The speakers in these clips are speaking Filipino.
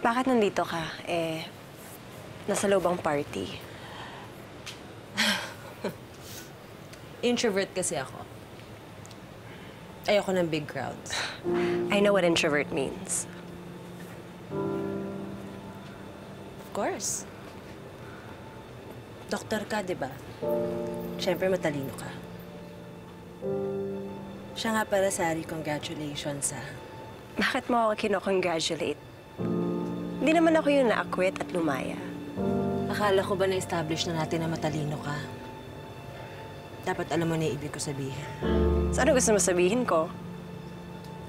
Bakit nandito ka? Nasa loob ang party. Introvert kasi ako. Ayoko ng big crowds. I know what introvert means. Of course. Doktor ka, di ba? Siyempre, matalino ka. Siya nga pala, Sari, congratulations, ha? Bakit mo ako kino-congratulate? Hindi naman ako yung na-acquit at lumaya. Akala ko ba na-establish na natin na matalino ka? Dapat alam mo na yung ibig ko sabihin. So ano gusto mo sabihin ko?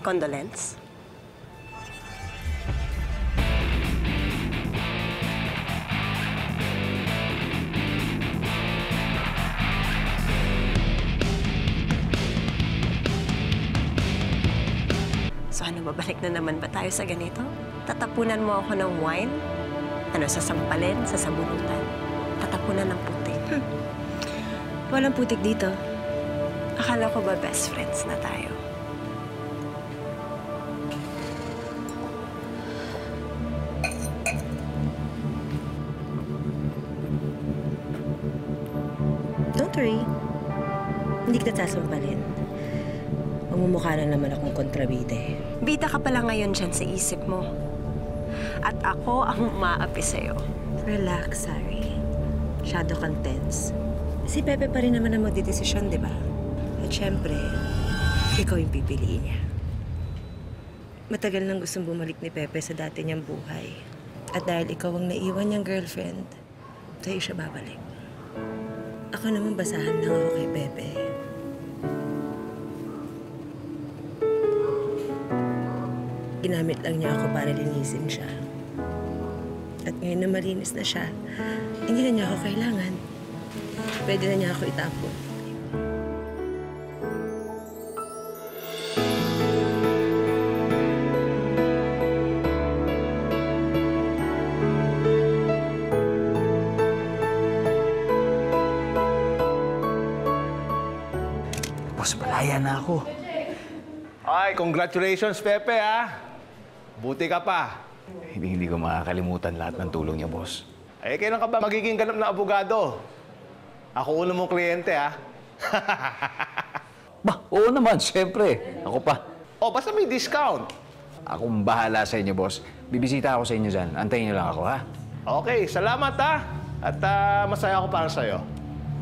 Condolence? So ano, babalik na naman ba tayo sa ganito? Tatapunan mo ako ng wine? Ano, sasampalin, sasabunutan? Tatapunan ng putik? Walang putik dito. Akala ko ba best friends na tayo? Don't worry. Hindi kita sasampalin. Mamumukha na naman akong kontrabide. Bida ka pala ngayon dyan sa isip mo. At ako ang umaapi sa'yo. Relax, Sari. Masyado kang tense. Si Pepe pa rin naman ang magdidesisyon, di ba? At syempre, ikaw yung pipiliin niya. Matagal nang gustong bumalik ni Pepe sa dati niyang buhay. At dahil ikaw ang naiwan niyang girlfriend, sa'yo siya babalik. Ako naman basahan lang ako kay Pepe. Ginamit lang niya ako para linisin siya. At ngayon na malinis na siya, hindi na niya ako kailangan. Pwede na niya ako itapon. Boss, malaya na ako. Ay, congratulations, Pepe, ha? Buti ka pa. Hindi ko makakalimutan lahat ng tulong niya, boss. Eh, kailan ka ba magiging ganap na abogado? Ako una mong kliyente, ha? Ba, oo naman, siyempre. Ako pa. Oh, basta may discount. Akong bahala sa inyo, boss. Bibisita ako sa inyo dyan. Antayin niyo lang ako, ha? Okay, salamat, ha? At masaya ako para sa'yo.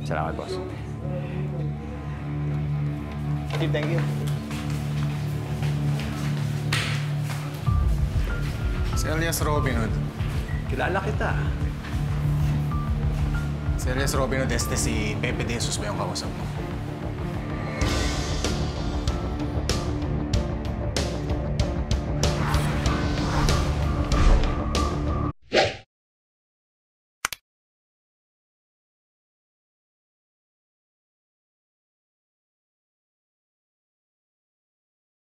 Salamat, boss. Thank you. Si alias Robin Hood. Kilala kita. Si alias Robin Hood, si Pepe De Jesus ba yung kausap mo?